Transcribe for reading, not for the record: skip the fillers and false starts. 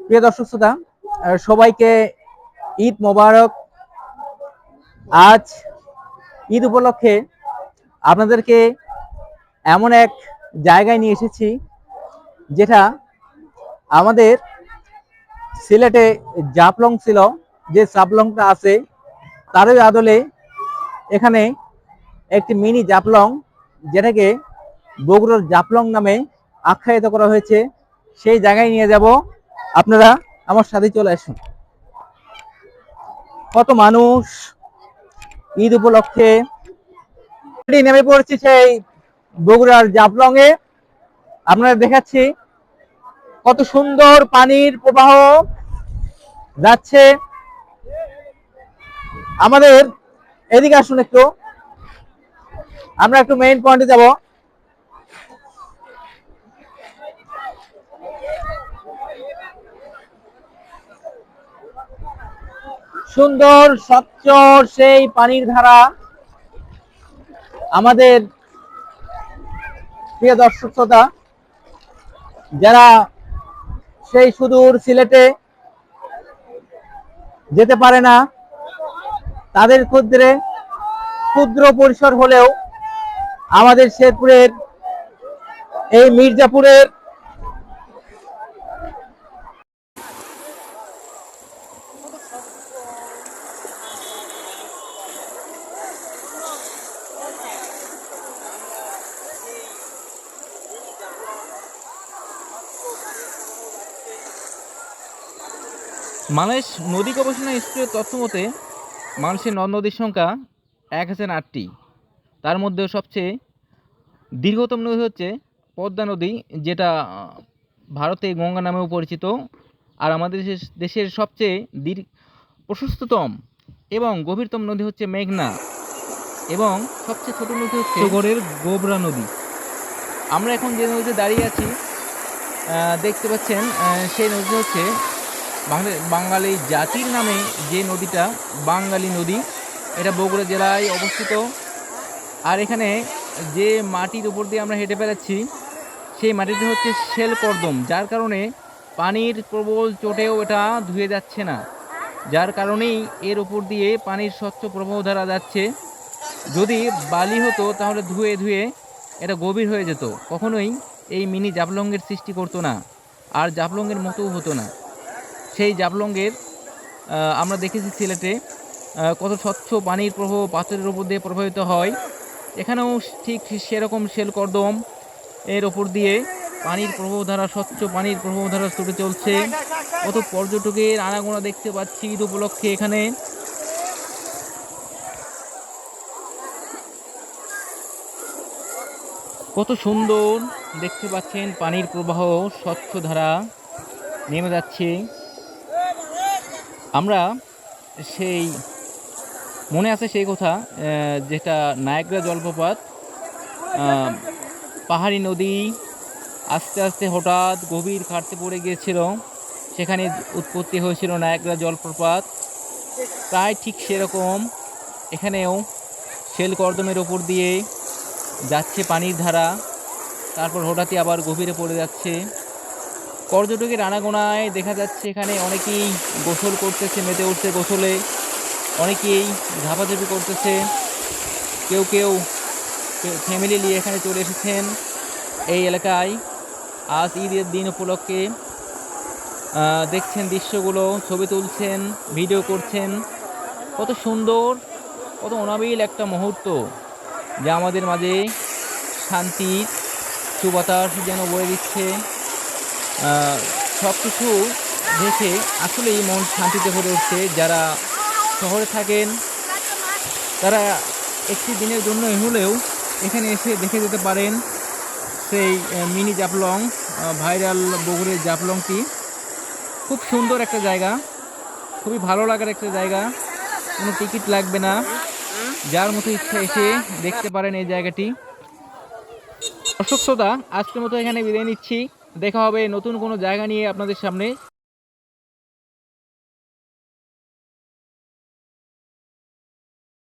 প্রিয় দর্শক শ্রোতা, সবাইকে ঈদ মোবারক। আজ ঈদ উপলক্ষে আপনাদেরকে এমন এক জায়গায় নিয়ে এসেছি যেটা আমাদের সিলেটে জাফলং ছিল, যে জাফলংটা আছে তারই আদলে এখানে একটি মিনি জাফলং, যেটাকে বগুড়ার জাফলং নামে আখ্যায়িত করা হয়েছে, সেই জায়গায় নিয়ে যাব। আপনারা আমার সাথে চলে আসুন। কত মানুষ ঈদ উপলক্ষে নেমে পড়েছে সেই বগুড়ার জাফলং এ। আপনারা দেখাচ্ছি কত সুন্দর পানির প্রবাহ যাচ্ছে। আমাদের এদিকে আসুন, একটু আমরা একটু মেইন পয়েন্টে যাব। সুন্দর স্বচ্ছ সেই পানির ধারা। আমাদের প্রিয় দর্শক শ্রোতা, যারা সেই সুদূর সিলেটে যেতে পারে না, তাদের ক্ষেত্রে ক্ষুদ্র পরিসর হলেও আমাদের শেরপুরের এই মির্জাপুরের বাংলাদেশ নদী গবেষণা ইনস্টিটিউটের তথ্য মতে মানুষের নদ নদীর সংখ্যা 1008টি। তার মধ্যে সবচেয়ে দীর্ঘতম নদী হচ্ছে পদ্মা নদী, যেটা ভারতে গঙ্গা নামেও পরিচিত। আর আমাদের দেশের সবচেয়ে প্রশস্ততম এবং গভীরতম নদী হচ্ছে মেঘনা, এবং সবচেয়ে ছোট নদী হচ্ছে সাগরের গোবরা নদী। আমরা এখন যে নদীতে দাঁড়িয়ে আছি, দেখতে পাচ্ছেন, সেই নদী হচ্ছে বাঙালি জাতির নামে যে নদীটা, বাঙালি নদী। এটা বগুড়া জেলায় অবস্থিত। আর এখানে যে মাটির উপর দিয়ে আমরা হেঁটে বেড়াচ্ছি, সেই মাটিটি হচ্ছে শেল কর্দম, যার কারণে পানির প্রবল চোটেও এটা ধুয়ে যাচ্ছে না, যার কারণেই এর উপর দিয়ে পানির স্বচ্ছ প্রবাহ ধারা যাচ্ছে। যদি বালি হতো তাহলে ধুয়ে ধুয়ে এটা গভীর হয়ে যেত, কখনোই এই মিনি জাফলংয়ের সৃষ্টি করতো না, আর জাফলংয়ের মতোও হতো না। সেই জাফলংয়ের আমরা দেখেছি সিলেটে কত স্বচ্ছ পানির প্রবাহ পাথরের উপর দিয়ে প্রবাহিত হয়। এখানেও ঠিক সেরকম শেল কর্দম এর ওপর দিয়ে পানির প্রবাহ ধারা, স্বচ্ছ পানির প্রবাহ ধারা ছুটে চলছে। কত পর্যটকের আনাগোনা দেখতে পাচ্ছি ঈদ উপলক্ষে এখানে। কত সুন্দর দেখতে পাচ্ছেন পানির প্রবাহ, স্বচ্ছ ধারা নেমে যাচ্ছে। আমরা সেই মনে আছে সেই কথা, যেটা নায়াগ্রা জলপ্রপাত, পাহাড়ি নদী আস্তে আস্তে হঠাৎ গভীর খাড়তে পড়ে গিয়েছিল, সেখানে উৎপত্তি হয়েছিল নায়াগ্রা জলপ্রপাত। প্রায় ঠিক সেরকম এখানেও শেল কর্দমের ওপর দিয়ে যাচ্ছে পানির ধারা, তারপর হঠাৎই আবার গভীরে পড়ে যাচ্ছে। পর্যটকের আনাগোনায় দেখা যাচ্ছে এখানে অনেকেই গোসল করতেছে, মেতে উঠছে গোসলে, অনেকেই ঝাপাঝাপি করতেছে, কেউ কেউ ফ্যামিলি নিয়ে এখানে চলে এসেছেন এই এলাকায় আজ ঈদের দিন উপলক্ষে। দেখছেন দৃশ্যগুলো, ছবি তুলছেন, ভিডিও করছেন। কত সুন্দর, কত অনাবিল একটা মুহূর্ত, যা আমাদের মাঝে শান্তির সুবাতাস যেন বয়ে দিচ্ছে। সব কিছু দেখে আসলেই মন শান্তিতে ভরে উঠছে। যারা শহরে থাকেন তারা একটি দিনের জন্য হলেও এখানে এসে দেখে যেতে পারেন সেই মিনি জাফলং, ভাইরাল বগুড়ের জাফলংটি। খুব সুন্দর একটা জায়গা, খুবই ভালো লাগার একটা জায়গা, কোনো টিকিট লাগবে না, যার মতো ইচ্ছা এসে দেখতে পারেন এই জায়গাটি। দর্শক শ্রোতা, আজকের মতো এখানে বিদায় নিচ্ছি। দেখা হবে নতুন কোনো জায়গা নিয়ে আপনাদের সামনে।